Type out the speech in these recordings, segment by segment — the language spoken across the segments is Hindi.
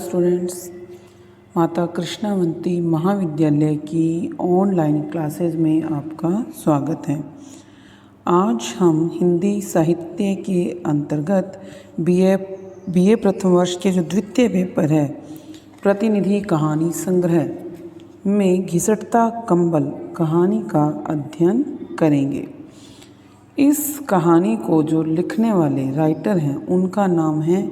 स्टूडेंट्स, माता कृष्णावंती महाविद्यालय की ऑनलाइन क्लासेस में आपका स्वागत है। आज हम हिंदी साहित्य के अंतर्गत बीए प्रथम वर्ष के जो द्वितीय पेपर है प्रतिनिधि कहानी संग्रह में घिसटता कंबल कहानी का अध्ययन करेंगे। इस कहानी को जो लिखने वाले राइटर हैं उनका नाम है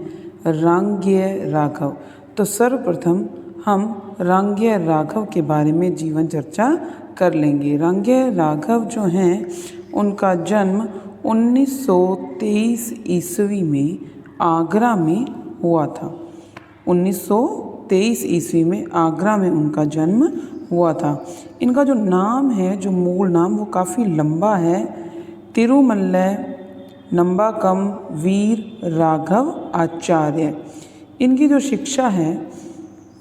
रांग्य राघव। तो सर्वप्रथम हम रांग्य राघव के बारे में जीवन चर्चा कर लेंगे। रांग्य राघव जो हैं उनका जन्म 1923 ईस्वी में आगरा में हुआ था। 1923 ईस्वी में आगरा में उनका जन्म हुआ था। इनका जो नाम है, जो मूल नाम, वो काफ़ी लंबा है। तिरुमल्लय नंबाकम वीर राघव आचार्य। इनकी जो शिक्षा है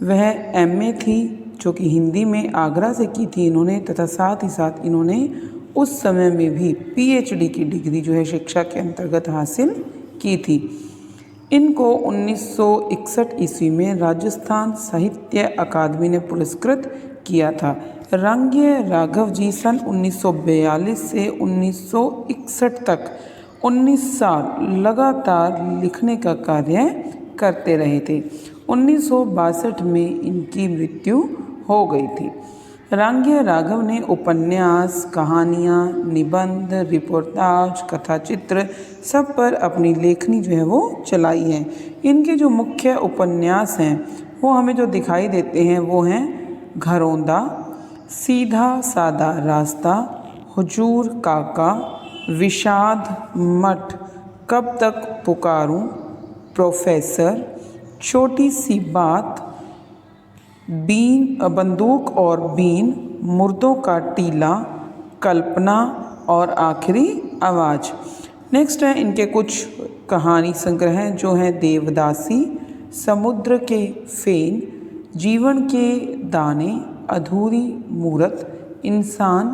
वह एमए थी, जो कि हिंदी में आगरा से की थी इन्होंने, तथा साथ ही साथ इन्होंने उस समय में भी पीएचडी की डिग्री जो है शिक्षा के अंतर्गत हासिल की थी। इनको 1961 ईस्वी में राजस्थान साहित्य अकादमी ने पुरस्कृत किया था। रांग्य राघव जी सन 1942 से 1961 तक 19 साल लगातार लिखने का कार्य करते रहे थे। 1962 में इनकी मृत्यु हो गई थी। रांग्य राघव ने उपन्यास, कहानियाँ, निबंध, रिपोर्टाज, कथाचित्र सब पर अपनी लेखनी जो है वो चलाई है। इनके जो मुख्य उपन्यास हैं वो हमें जो दिखाई देते हैं वो हैं घरौंदा, सीधा सादा रास्ता, हुजूर काका, विषाद मठ, कब तक पुकारूं, प्रोफेसर, छोटी सी बात, बंदूक और बीन, मुर्दों का टीला, कल्पना और आखिरी आवाज़। नेक्स्ट है इनके कुछ कहानी संग्रह जो हैं देवदासी, समुद्र के फेन, जीवन के दाने, अधूरी मूरत, इंसान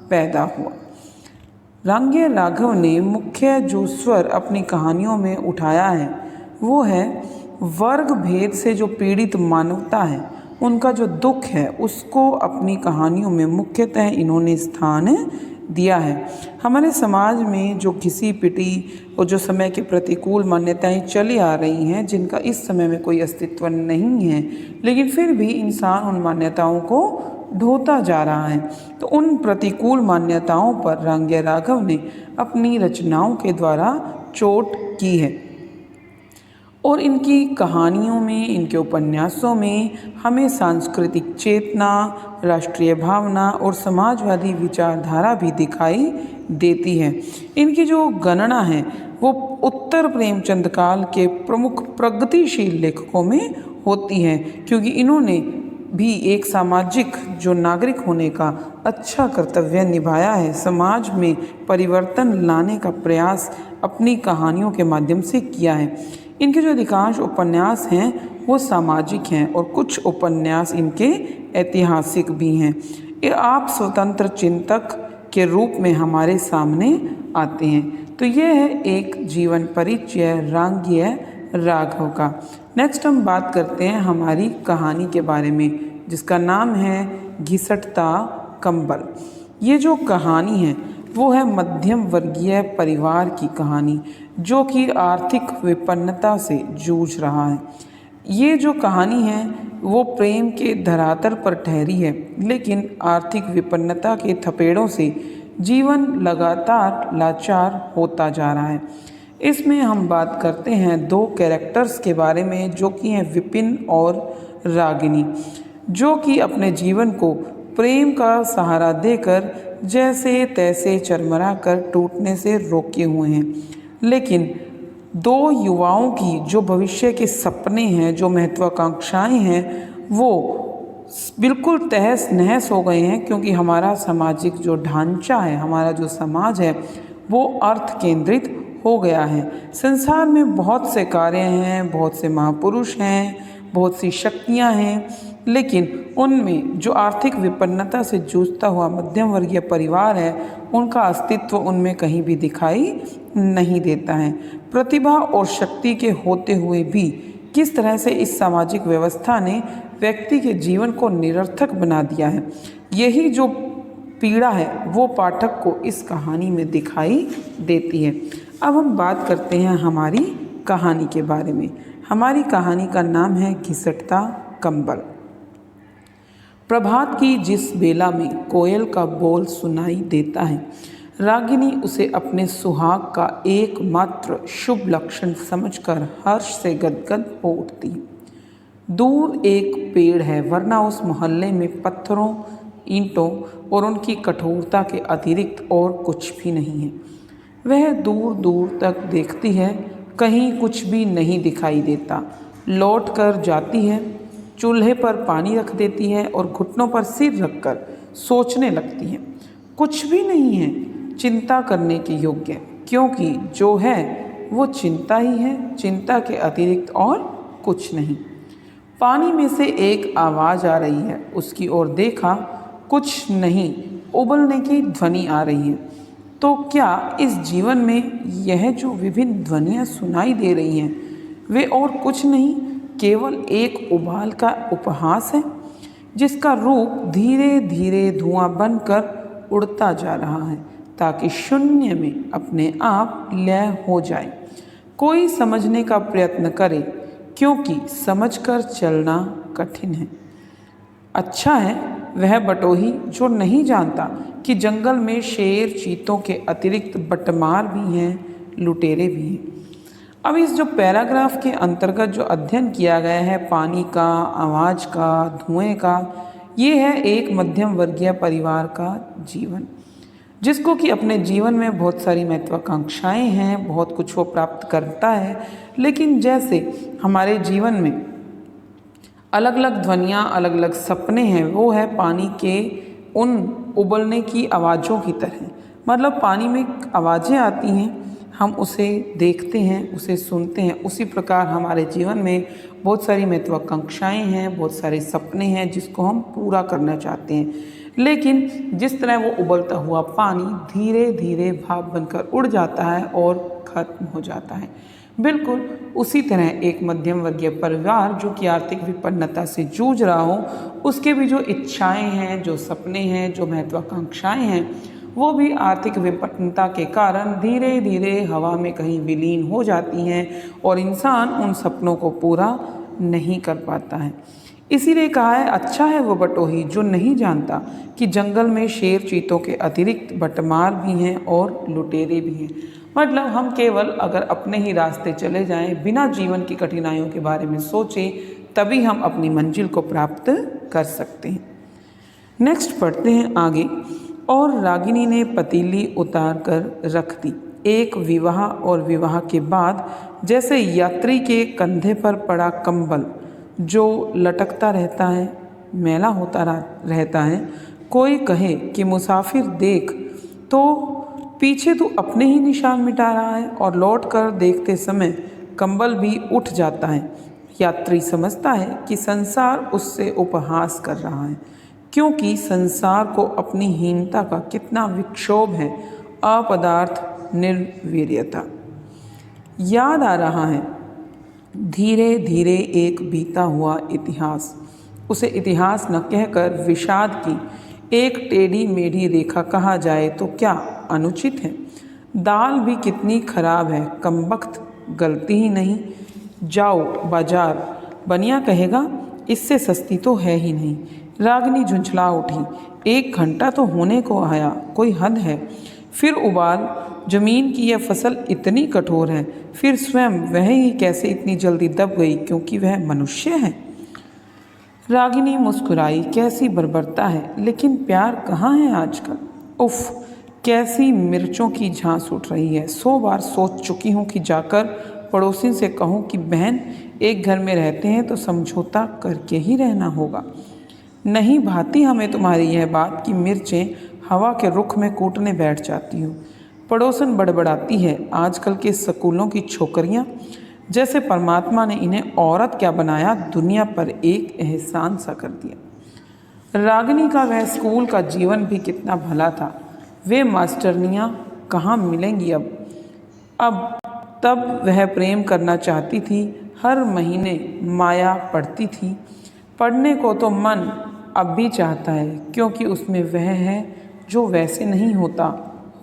पैदा हुआ। रांग्य राघव ने मुख्य जो स्वर अपनी कहानियों में उठाया है वो है वर्ग भेद से जो पीड़ित मानवता है, उनका जो दुख है उसको अपनी कहानियों में मुख्यतः इन्होंने स्थान दिया है। हमारे समाज में जो घिसी पिटी और जो समय के प्रतिकूल मान्यताएं चली आ रही हैं, जिनका इस समय में कोई अस्तित्व नहीं है, लेकिन फिर भी इंसान उन मान्यताओं को ढोता जा रहा है, तो उन प्रतिकूल मान्यताओं पर रांग्य राघव ने अपनी रचनाओं के द्वारा चोट की है। और इनकी कहानियों में, इनके उपन्यासों में हमें सांस्कृतिक चेतना, राष्ट्रीय भावना और समाजवादी विचारधारा भी दिखाई देती है। इनकी जो गणना है वो उत्तर प्रेमचंद काल के प्रमुख प्रगतिशील लेखकों में होती है, क्योंकि इन्होंने भी एक सामाजिक जो नागरिक होने का अच्छा कर्तव्य निभाया है। समाज में परिवर्तन लाने का प्रयास अपनी कहानियों के माध्यम से किया है। इनके जो अधिकांश उपन्यास हैं वो सामाजिक हैं और कुछ उपन्यास इनके ऐतिहासिक भी हैं। ये आप स्वतंत्र चिंतक के रूप में हमारे सामने आते हैं। तो ये है एक जीवन परिचय रांग्य राघव का। नेक्स्ट हम बात करते हैं हमारी कहानी के बारे में, जिसका नाम है घिसटता कंबल। ये जो कहानी है वो है मध्यम वर्गीय परिवार की कहानी जो कि आर्थिक विपन्नता से जूझ रहा है। ये जो कहानी है वो प्रेम के धरातल पर ठहरी है, लेकिन आर्थिक विपन्नता के थपेड़ों से जीवन लगातार लाचार होता जा रहा है। इसमें हम बात करते हैं दो कैरेक्टर्स के बारे में, जो कि हैं विपिन और रागिनी, जो कि अपने जीवन को प्रेम का सहारा देकर जैसे तैसे चरमरा कर टूटने से रोके हुए हैं। लेकिन दो युवाओं की जो भविष्य के सपने हैं, जो महत्वाकांक्षाएं हैं, वो बिल्कुल तहस नहस हो गए हैं, क्योंकि हमारा सामाजिक जो ढांचा है, हमारा जो समाज है वो अर्थ केंद्रित हो गया है। संसार में बहुत से कार्य हैं, बहुत से महापुरुष हैं, बहुत सी शक्तियाँ हैं, लेकिन उनमें जो आर्थिक विपन्नता से जूझता हुआ मध्यम वर्गीय परिवार है, उनका अस्तित्व उनमें कहीं भी दिखाई नहीं देता है। प्रतिभा और शक्ति के होते हुए भी किस तरह से इस सामाजिक व्यवस्था ने व्यक्ति के जीवन को निरर्थक बना दिया है। यही जो पीड़ा है वो पाठक को इस कहानी में दिखाई देती है। अब हम बात करते हैं हमारी कहानी के बारे में। हमारी कहानी का नाम है घिसटता कंबल। प्रभात की जिस बेला में कोयल का बोल सुनाई देता है, रागिनी उसे अपने सुहाग का एकमात्र शुभ लक्षण समझकर हर्ष से गदगद हो उठती है। दूर एक पेड़ है, वरना उस मोहल्ले में पत्थरों, ईंटों और उनकी कठोरता के अतिरिक्त और कुछ भी नहीं है। वह दूर दूर तक देखती है, कहीं कुछ भी नहीं दिखाई देता। लौट कर जाती है, चूल्हे पर पानी रख देती है और घुटनों पर सिर रखकर सोचने लगती है। कुछ भी नहीं है चिंता करने के योग्य, क्योंकि जो है वो चिंता ही है, चिंता के अतिरिक्त और कुछ नहीं। पानी में से एक आवाज़ आ रही है, उसकी ओर देखा, कुछ नहीं, उबलने की ध्वनि आ रही है। तो क्या इस जीवन में यह जो विभिन्न ध्वनियाँ सुनाई दे रही हैं वे और कुछ नहीं, केवल एक उबाल का उपहास है, जिसका रूप धीरे धीरे धुआं बनकर उड़ता जा रहा है ताकि शून्य में अपने आप लय हो जाए। कोई समझने का प्रयत्न करे, क्योंकि समझकर चलना कठिन है। अच्छा है वह बटोही जो नहीं जानता कि जंगल में शेर, चीतों के अतिरिक्त बटमार भी हैं, लुटेरे भी हैं। अब इस जो पैराग्राफ के अंतर्गत जो अध्ययन किया गया है पानी का, आवाज़ का, धुएं का, ये है एक मध्यम वर्गीय परिवार का जीवन, जिसको कि अपने जीवन में बहुत सारी महत्वाकांक्षाएं हैं, बहुत कुछ वो प्राप्त करता है, लेकिन जैसे हमारे जीवन में अलग अलग ध्वनियाँ, अलग अलग सपने हैं, वो है पानी के उन उबलने की आवाज़ों की तरह। मतलब पानी में आवाज़ें आती हैं, हम उसे देखते हैं, उसे सुनते हैं। उसी प्रकार हमारे जीवन में बहुत सारी महत्वाकांक्षाएं हैं, बहुत सारे सपने हैं जिसको हम पूरा करना चाहते हैं, लेकिन जिस तरह वो उबलता हुआ पानी धीरे धीरे भाप बनकर उड़ जाता है और खत्म हो जाता है, बिल्कुल उसी तरह एक मध्यम वर्गीय परिवार जो कि आर्थिक विपन्नता से जूझ रहा हो, उसके भी जो इच्छाएं हैं, जो सपने हैं, जो महत्वाकांक्षाएं हैं, वो भी आर्थिक विपन्नता के कारण धीरे धीरे हवा में कहीं विलीन हो जाती हैं और इंसान उन सपनों को पूरा नहीं कर पाता है। इसीलिए कहा है, अच्छा है वो बटोही जो नहीं जानता कि जंगल में शेर, चीतों के अतिरिक्त बटमार भी हैं और लुटेरे भी हैं। मतलब हम केवल अगर अपने ही रास्ते चले जाएं, बिना जीवन की कठिनाइयों के बारे में सोचें, तभी हम अपनी मंजिल को प्राप्त कर सकते हैं। नेक्स्ट पढ़ते हैं आगे। और रागिनी ने पतीली उतार कर रख दी। एक विवाह और विवाह के बाद जैसे यात्री के कंधे पर पड़ा कंबल जो लटकता रहता है, मैला होता रहता है, कोई कहे कि मुसाफिर देख तो पीछे तो अपने ही निशान मिटा रहा है, और लौट कर देखते समय कंबल भी उठ जाता है। यात्री समझता है कि संसार उससे उपहास कर रहा है, क्योंकि संसार को अपनी हीनता का कितना विक्षोभ है, अपदार्थ निर्वीर्यता। याद आ रहा है धीरे धीरे एक बीता हुआ इतिहास। उसे इतिहास न कहकर विषाद की एक टेढ़ी मेढ़ी रेखा कहा जाए तो क्या अनुचित है। दाल भी कितनी खराब है, कमबख्त गलती ही नहीं। जाओ बाजार, बनिया कहेगा इससे सस्ती तो है ही नहीं। रागिनी झुंझला उठी। 1 घंटा तो होने को आया, कोई हद है। फिर उबाल, जमीन की यह फसल इतनी कठोर है, फिर स्वयं वह ही कैसे इतनी जल्दी दब गई क्योंकि वह मनुष्य है। रागिनी मुस्कुराई, कैसी बर्बरता है, लेकिन प्यार कहाँ है आजकल। उफ, कैसी मिर्चों की झांस उठ रही है। 100 बार सोच चुकी हूँ कि जाकर पड़ोसी से कहूँ कि बहन एक घर में रहते हैं तो समझौता करके ही रहना होगा। नहीं भाती हमें तुम्हारी यह बात कि मिर्चें हवा के रुख में कूटने बैठ जाती हूँ। पड़ोसन बड़बड़ाती है, आजकल के स्कूलों की छोकरियाँ, जैसे परमात्मा ने इन्हें औरत क्या बनाया, दुनिया पर एक एहसान सा कर दिया। रागिनी का वह स्कूल का जीवन भी कितना भला था। वे मास्टरनियाँ कहाँ मिलेंगी अब तब वह प्रेम करना चाहती थी। हर महीने माया पढ़ती थी। पढ़ने को तो मन अब भी चाहता है, क्योंकि उसमें वह है जो वैसे नहीं होता,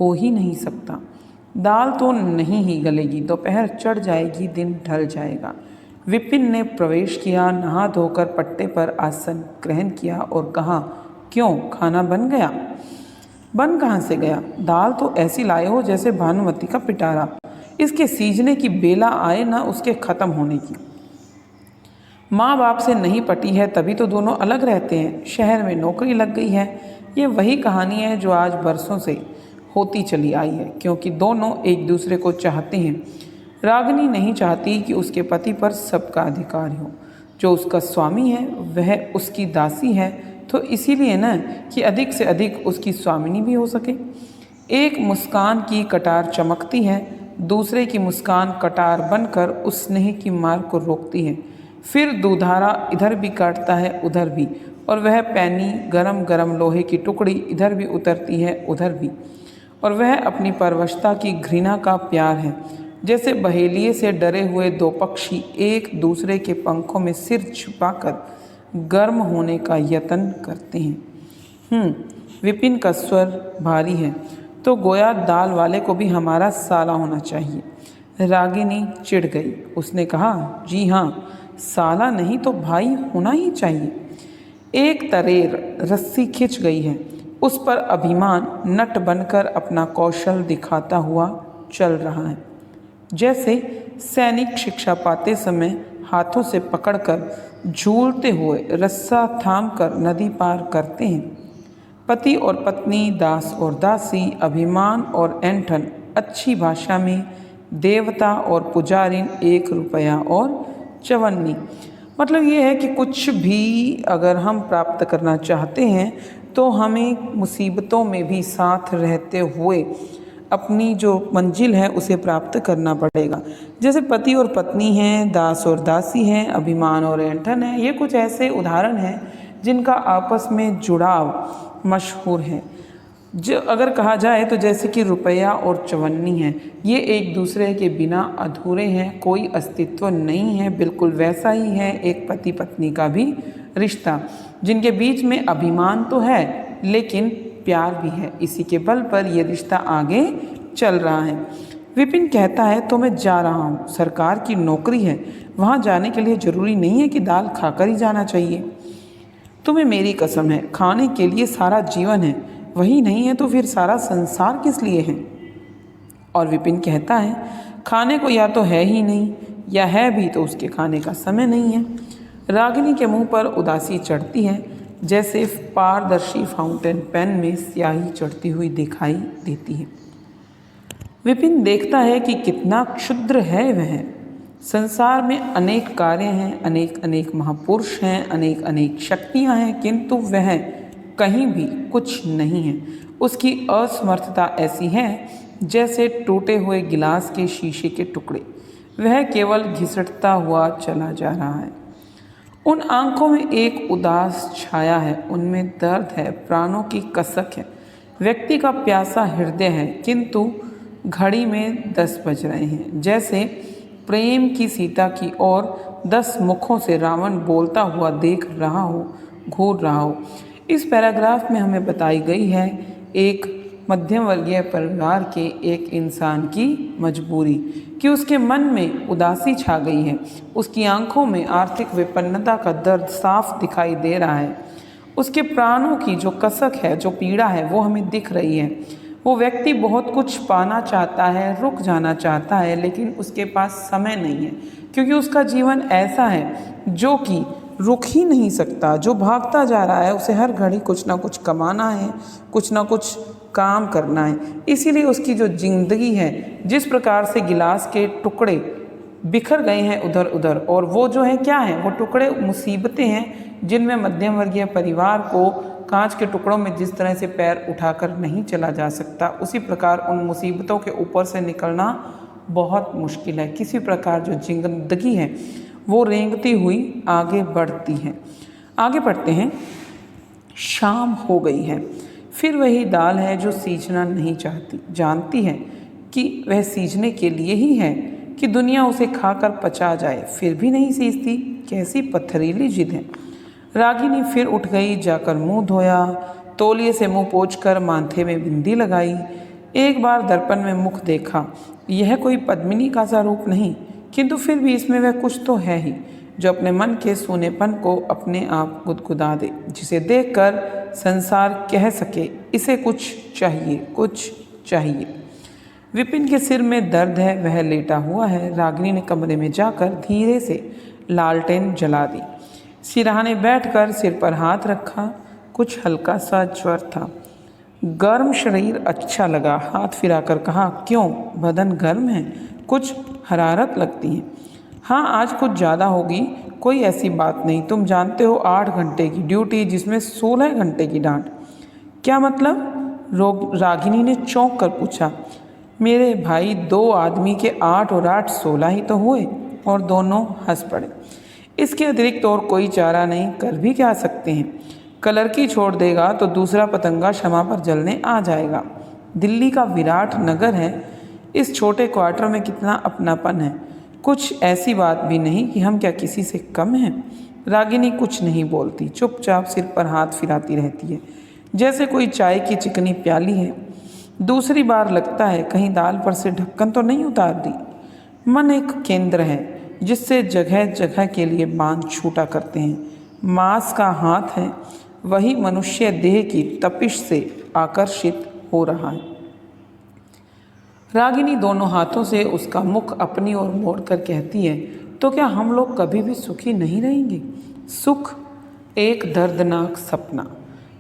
हो ही नहीं सकता। दाल तो नहीं ही गलेगी, दोपहर चढ़ जाएगी, दिन ढल जाएगा। विपिन ने प्रवेश किया, नहा धोकर पट्टे पर आसन ग्रहण किया और कहा, क्यों, खाना बन गया? बन कहाँ से गया? दाल तो ऐसी लाए हो जैसे भानुमती का पिटारा। इसके सीजने की बेला आए ना उसके ख़त्म होने की। माँ बाप से नहीं पटी है, तभी तो दोनों अलग रहते हैं। शहर में नौकरी लग गई है। ये वही कहानी है जो आज बरसों से होती चली आई है, क्योंकि दोनों एक दूसरे को चाहते हैं। रागिनी नहीं चाहती कि उसके पति पर सबका अधिकार हो। जो उसका स्वामी है वह उसकी दासी है, तो इसीलिए न कि अधिक से अधिक उसकी स्वामिनी भी हो सके। एक मुस्कान की कटार चमकती है, दूसरे की मुस्कान कटार बनकर उस स्नेह की मार को रोकती है। फिर दुधारा इधर भी काटता है उधर भी, और वह पैनी गरम गरम लोहे की टुकड़ी इधर भी उतरती है उधर भी। और वह अपनी परवशता की घृणा का प्यार है, जैसे बहेलिए से डरे हुए दो पक्षी एक दूसरे के पंखों में सिर छुपाकर गर्म होने का यत्न करते हैं। विपिन का स्वर भारी है, तो गोया दाल वाले को भी हमारा साला होना चाहिए। रागिनी चिढ़ गई। उसने कहा, जी हाँ, साला नहीं तो भाई होना ही चाहिए। एक तरेर रस्सी खिंच गई है, उस पर अभिमान नट बनकर अपना कौशल दिखाता हुआ चल रहा है, जैसे सैनिक शिक्षा पाते समय हाथों से पकड़कर झूलते हुए रस्सा थामकर नदी पार करते हैं। पति और पत्नी, दास और दासी, अभिमान और ऐंठन, अच्छी भाषा में देवता और पुजारिन, 1 रुपया और चवन्नी। मतलब ये है कि कुछ भी अगर हम प्राप्त करना चाहते हैं तो हमें मुसीबतों में भी साथ रहते हुए अपनी जो मंजिल है उसे प्राप्त करना पड़ेगा। जैसे पति और पत्नी हैं, दास और दासी हैं, अभिमान और ऐंठन है। ये कुछ ऐसे उदाहरण हैं जिनका आपस में जुड़ाव मशहूर है। जो अगर कहा जाए तो जैसे कि रुपया और चवन्नी है, ये एक दूसरे के बिना अधूरे हैं, कोई अस्तित्व नहीं है। बिल्कुल वैसा ही है एक पति पत्नी का भी रिश्ता, जिनके बीच में अभिमान तो है लेकिन प्यार भी है। इसी के बल पर यह रिश्ता आगे चल रहा है। विपिन कहता है, तो मैं जा रहा हूँ, सरकार की नौकरी है, वहाँ जाने के लिए ज़रूरी नहीं है कि दाल खाकर ही जाना चाहिए। तुम्हें मेरी कसम है, खाने के लिए सारा जीवन है, वही नहीं है तो फिर सारा संसार किस लिए है? और विपिन कहता है, खाने को या तो है ही नहीं, या है भी तो उसके खाने का समय नहीं है। रागिनी के मुंह पर उदासी चढ़ती है, जैसे पारदर्शी फाउंटेन पेन में स्याही चढ़ती हुई दिखाई देती है। विपिन देखता है कि कितना क्षुद्र है वह। संसार में अनेक कार्य हैं, अनेक अनेक महापुरुष हैं, अनेक अनेक शक्तियां हैं, किंतु वह कहीं भी कुछ नहीं है। उसकी असमर्थता ऐसी है जैसे टूटे हुए गिलास के शीशे के टुकड़े। वह केवल घिसटता हुआ चला जा रहा है। उन आंखों में एक उदास छाया है, उनमें दर्द है, प्राणों की कसक है। व्यक्ति का प्यासा हृदय है, किंतु घड़ी में 10 बज रहे हैं। जैसे प्रेम की सीता की ओर 10 मुखों से रावण बोलता हुआ देख रहा हो, घूर रहा हो। इस पैराग्राफ में हमें बताई गई है एक मध्यम वर्गीय परिवार के एक इंसान की मजबूरी, कि उसके मन में उदासी छा गई है। उसकी आंखों में आर्थिक विपन्नता का दर्द साफ दिखाई दे रहा है। उसके प्राणों की जो कसक है, जो पीड़ा है, वो हमें दिख रही है। वो व्यक्ति बहुत कुछ पाना चाहता है, रुक जाना चाहता है, लेकिन उसके पास समय नहीं है, क्योंकि उसका जीवन ऐसा है जो कि रुक ही नहीं सकता, जो भागता जा रहा है। उसे हर घड़ी कुछ ना कुछ कमाना है, कुछ ना कुछ काम करना है। इसीलिए उसकी जो जिंदगी है, जिस प्रकार से गिलास के टुकड़े बिखर गए हैं उधर उधर, और वो जो है क्या है, वो टुकड़े मुसीबतें हैं जिनमें मध्यम वर्गीय परिवार को कांच के टुकड़ों में जिस तरह से पैर उठाकर नहीं चला जा सकता, उसी प्रकार उन मुसीबतों के ऊपर से निकलना बहुत मुश्किल है। किसी प्रकार जो जिंदगी है वो रेंगती हुई आगे बढ़ती है। आगे बढ़ते हैं। शाम हो गई है। फिर वही दाल है जो सींचना नहीं चाहती, जानती है कि वह सींचने के लिए ही है, कि दुनिया उसे खाकर पचा जाए, फिर भी नहीं सींचती। कैसी पथरीली जिद है। रागिनी फिर उठ गई, जाकर मुंह धोया, तौलिए से मुंह पोंछकर माथे में बिंदी लगाई। एक बार दर्पण में मुख देखा। यह कोई पद्मिनी का सा रूप नहीं, किंतु फिर भी इसमें वह कुछ तो है ही जो अपने मन के सूनेपन को अपने आप गुदगुदा दे, जिसे देखकर संसार कह सके इसे कुछ चाहिए, कुछ चाहिए। विपिन के सिर में दर्द है, वह लेटा हुआ है। रागिनी ने कमरे में जाकर धीरे से लालटेन जला दी। सिरहाने बैठकर सिर पर हाथ रखा। कुछ हल्का सा ज्वर था। गर्म शरीर अच्छा लगा। हाथ फिराकर कहा, क्यों, बदन गर्म है? कुछ हरारत लगती है। हाँ, आज कुछ ज़्यादा होगी। कोई ऐसी बात नहीं, तुम जानते हो 8 घंटे की ड्यूटी, जिसमें 16 घंटे की डांट। क्या मतलब? रागिनी ने चौंक कर पूछा। मेरे भाई, 2 आदमी के 8 और 8 16 ही तो हुए। और दोनों हंस पड़े। इसके अतिरिक्त और कोई चारा नहीं, कर भी क्या सकते हैं। कलरकी छोड़ देगा तो दूसरा पतंगा क्षमा पर जलने आ जाएगा। दिल्ली का विराट नगर है, इस छोटे क्वार्टर में कितना अपनापन है। कुछ ऐसी बात भी नहीं कि हम क्या किसी से कम हैं। रागिनी कुछ नहीं बोलती, चुपचाप सिर पर हाथ फिराती रहती है, जैसे कोई चाय की चिकनी प्याली है। दूसरी बार लगता है कहीं दाल पर से ढक्कन तो नहीं उतार दी। मन एक केंद्र है जिससे जगह जगह के लिए बांध छूटा करते हैं। मांस का हाथ है, वही मनुष्य देह की तपिश से आकर्षित हो रहा है। रागिनी दोनों हाथों से उसका मुख अपनी ओर मोड़कर कहती है, तो क्या हम लोग कभी भी सुखी नहीं रहेंगे? सुख एक दर्दनाक सपना,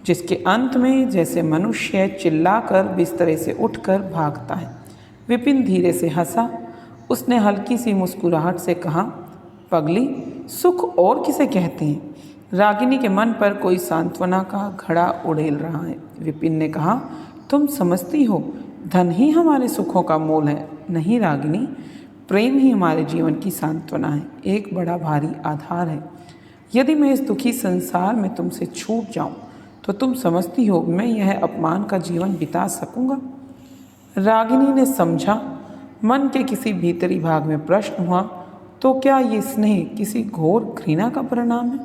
जिसके अंत में जैसे मनुष्य चिल्लाकर बिस्तरे से उठकर भागता है। विपिन धीरे से हंसा। उसने हल्की सी मुस्कुराहट से कहा, पगली, सुख और किसे कहते हैं? रागिनी के मन पर कोई सांत्वना का घड़ा उड़ेल रहा है। विपिन ने कहा, तुम समझती हो धन ही हमारे सुखों का मोल है। नहीं रागिनी, प्रेम ही हमारे जीवन की सांत्वना है, एक बड़ा भारी आधार है। यदि मैं इस दुखी संसार में तुमसे छूट जाऊं तो तुम समझती हो मैं यह अपमान का जीवन बिता सकूंगा? रागिनी ने समझा। मन के किसी भीतरी भाग में प्रश्न हुआ, तो क्या ये स्नेह किसी घोर घृणा का परिणाम है?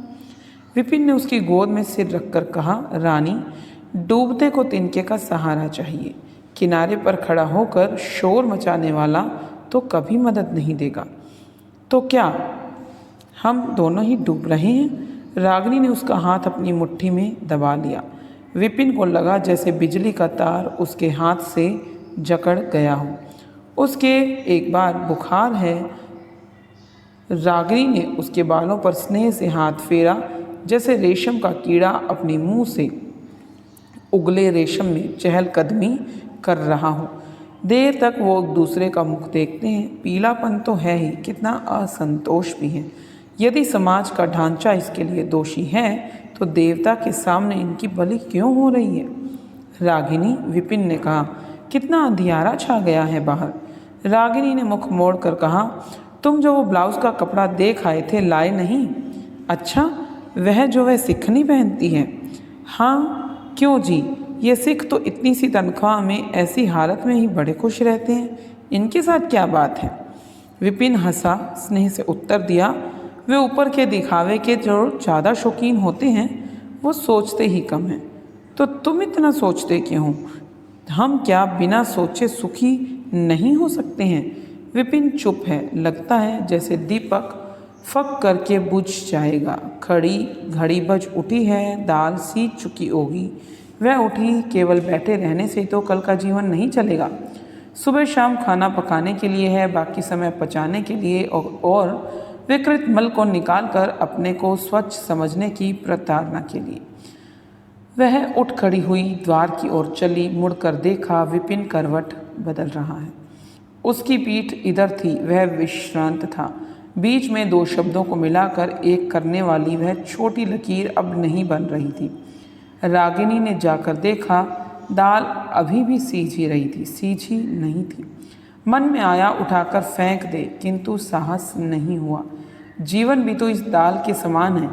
विपिन ने उसकी गोद में सिर रखकर कहा, रानी, डूबते को तिनके का सहारा चाहिए। किनारे पर खड़ा होकर शोर मचाने वाला तो कभी मदद नहीं देगा। तो क्या हम दोनों ही डूब रहे हैं? रागिनी ने उसका हाथ अपनी मुट्ठी में दबा लिया। विपिन को लगा जैसे बिजली का तार उसके हाथ से जकड़ गया हो। उसके एक बार बुखार है। रागिनी ने उसके बालों पर स्नेह से हाथ फेरा, जैसे रेशम का कीड़ा अपने मुंह से उगले रेशम में चहलकदमी कर रहा हो। देर तक वो एक दूसरे का मुख देखते हैं। पीलापन तो है ही, कितना असंतोष भी है। यदि समाज का ढांचा इसके लिए दोषी है तो देवता के सामने इनकी बलि क्यों हो रही है? रागिनी, विपिन ने कहा, कितना अंधियारा छा गया है बाहर। रागिनी ने मुख मोड़कर कहा, तुम जो वो ब्लाउज का कपड़ा देख आए थे, लाए नहीं? अच्छा, वह जो वह सिखनी पहनती है? हाँ, क्यों जी, ये सिख तो इतनी सी तनख्वाह में ऐसी हालत में ही बड़े खुश रहते हैं, इनके साथ क्या बात है? विपिन हंसा, स्नेह से उत्तर दिया, वे ऊपर के दिखावे के जो ज़्यादा शौकीन होते हैं वो सोचते ही कम हैं। तो तुम इतना सोचते क्यों हो? हम क्या बिना सोचे सुखी नहीं हो सकते हैं? विपिन चुप है। लगता है जैसे दीपक फक करके बुझ जाएगा। खड़ी घड़ी बज उठी है, दाल सीज चुकी होगी। वह उठी, केवल बैठे रहने से तो कल का जीवन नहीं चलेगा। सुबह शाम खाना पकाने के लिए है, बाकी समय पचाने के लिए और विकृत मल को निकालकर अपने को स्वच्छ समझने की प्रताड़ना के लिए। वह उठ खड़ी हुई, द्वार की ओर चली। मुड़कर देखा, विपिन करवट बदल रहा है। उसकी पीठ इधर थी, वह विश्रांत था। बीच में 2 शब्दों को मिलाकर एक करने वाली वह छोटी लकीर अब नहीं बन रही थी। रागिनी ने जाकर देखा, दाल अभी भी सीझी रही थी, सीझी नहीं थी। मन में आया उठाकर फेंक दे, किंतु साहस नहीं हुआ। जीवन भी तो इस दाल के समान है,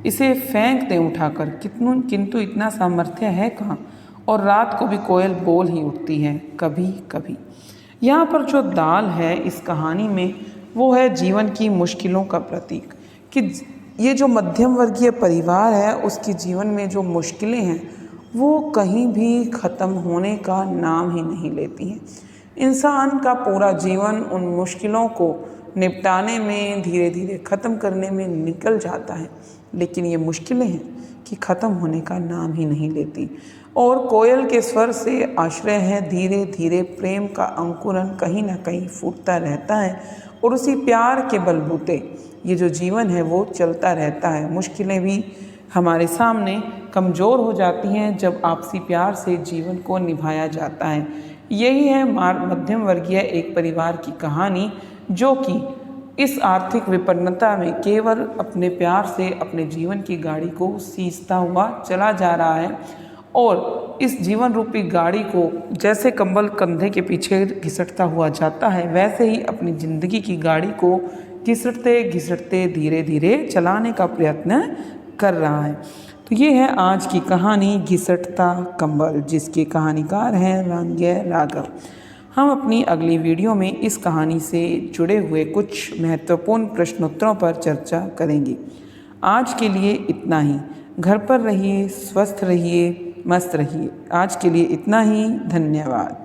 इसे फेंक दे उठाकर, किंतु इतना सामर्थ्य है कहाँ? और रात को भी कोयल बोल ही उठती है कभी कभी। यहाँ पर जो दाल है, इस कहानी में वो है जीवन की मुश्किलों का प्रतीक। कि ये जो मध्यम वर्गीय परिवार है उसके जीवन में जो मुश्किलें हैं वो कहीं भी ख़त्म होने का नाम ही नहीं लेती हैं। इंसान का पूरा जीवन उन मुश्किलों को निपटाने में, धीरे धीरे ख़त्म करने में निकल जाता है, लेकिन ये मुश्किलें हैं कि ख़त्म होने का नाम ही नहीं लेती। और कोयल के स्वर से आश्रय है, धीरे धीरे प्रेम का अंकुरन कहीं ना कहीं फूटता रहता है और उसी प्यार के बलबूते ये जो जीवन है वो चलता रहता है। मुश्किलें भी हमारे सामने कमज़ोर हो जाती हैं जब आपसी प्यार से जीवन को निभाया जाता है। यही है मध्यम वर्गीय एक परिवार की कहानी, जो कि इस आर्थिक विपन्नता में केवल अपने प्यार से अपने जीवन की गाड़ी को सींचता हुआ चला जा रहा है। और इस जीवन रूपी गाड़ी को जैसे कंबल कंधे के पीछे घिसटता हुआ जाता है, वैसे ही अपनी ज़िंदगी की गाड़ी को घिसटते घिसटते धीरे धीरे चलाने का प्रयत्न कर रहा है। तो ये है आज की कहानी घिसटता कंबल, जिसके कहानीकार हैं रांगय राघव। हम अपनी अगली वीडियो में इस कहानी से जुड़े हुए कुछ महत्वपूर्ण प्रश्नोत्तरों पर चर्चा करेंगे। आज के लिए इतना ही। घर पर रहिए, स्वस्थ रहिए, मस्त रहिए। आज के लिए इतना ही। धन्यवाद।